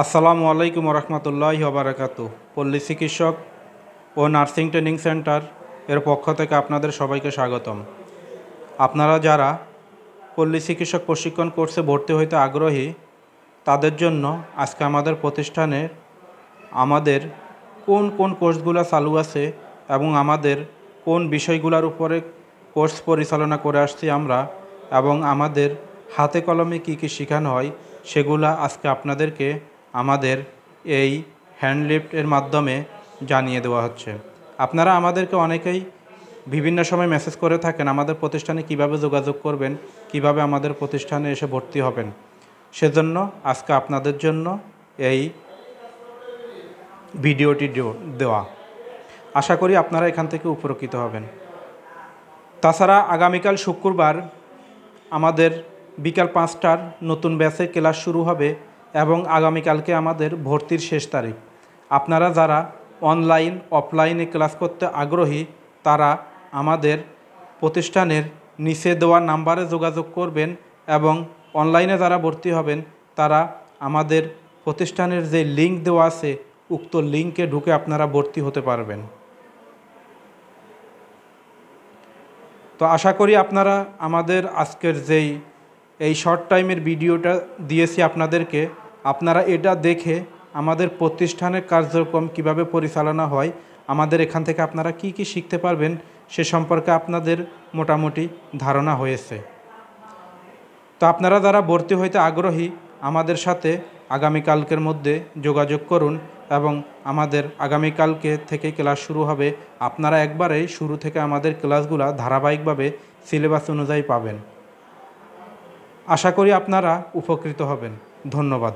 আসসালামু আলাইকুম রহমতুল্লাহি ওয়া বারাকাতুহু। পল্লী চিকিৎসক ও নার্সিং ট্রেনিং সেন্টার এর পক্ষ থেকে আপনাদের সবাইকে স্বাগতম। আপনারা যারা পল্লী চিকিৎসক প্রশিক্ষণ কোর্সে ভর্তি হইতে আগ্রহী তাদের জন্য আজকে আমাদের প্রতিষ্ঠানে আমাদের কোন কোন কোর্সগুলো চালু আছে এবং আমাদের কোন বিষয়গুলোর উপরে কোর্স পরিচালনা করে আসছি আমরা এবং আমাদের হাতে কলমে কী কী শেখানো হয় সেগুলা আজকে আপনাদেরকে আমাদের এই হ্যান্ডলিফটের মাধ্যমে জানিয়ে দেওয়া হচ্ছে। আপনারা আমাদেরকে অনেকেই বিভিন্ন সময় মেসেজ করে থাকেন আমাদের প্রতিষ্ঠানে কিভাবে যোগাযোগ করবেন, কিভাবে আমাদের প্রতিষ্ঠানে এসে ভর্তি হবেন। সেজন্য আজকে আপনাদের জন্য এই ভিডিওটি দেওয়া। আশা করি আপনারা এখান থেকে উপকৃত হবেন। তাছাড়া আগামীকাল শুক্রবার আমাদের বিকাল 5টার নতুন ব্যাচের ক্লাস শুরু হবে এবং আগামীকালকে আমাদের ভর্তির শেষ তারিখ। আপনারা যারা অনলাইন অফলাইনে ক্লাস করতে আগ্রহী তারা আমাদের প্রতিষ্ঠানের নিচে দেওয়া নাম্বারে যোগাযোগ করবেন এবং অনলাইনে যারা ভর্তি হবেন তারা আমাদের প্রতিষ্ঠানের যে লিঙ্ক দেওয়া আছে উক্ত লিঙ্কে ঢুকে আপনারা ভর্তি হতে পারবেন। তো আশা করি আপনারা আমাদের আজকের এই শর্ট টাইমের ভিডিওটা দিয়েছি আপনাদেরকে, আপনারা এটা দেখে আমাদের প্রতিষ্ঠানের কার্যক্রম কিভাবে পরিচালনা হয়, আমাদের এখান থেকে আপনারা কি কি শিখতে পারবেন সে সম্পর্কে আপনাদের মোটামুটি ধারণা হয়েছে। তো আপনারা যারা ভর্তি হইতে আগ্রহী আমাদের সাথে আগামীকালকের মধ্যে যোগাযোগ করুন এবং আমাদের আগামীকালকে থেকে ক্লাস শুরু হবে। আপনারা একবারেই শুরু থেকে আমাদের ক্লাসগুলো ধারাবাহিকভাবে সিলেবাস অনুযায়ী পাবেন। আশা করি আপনারা উপকৃত হবেন। ধন্যবাদ।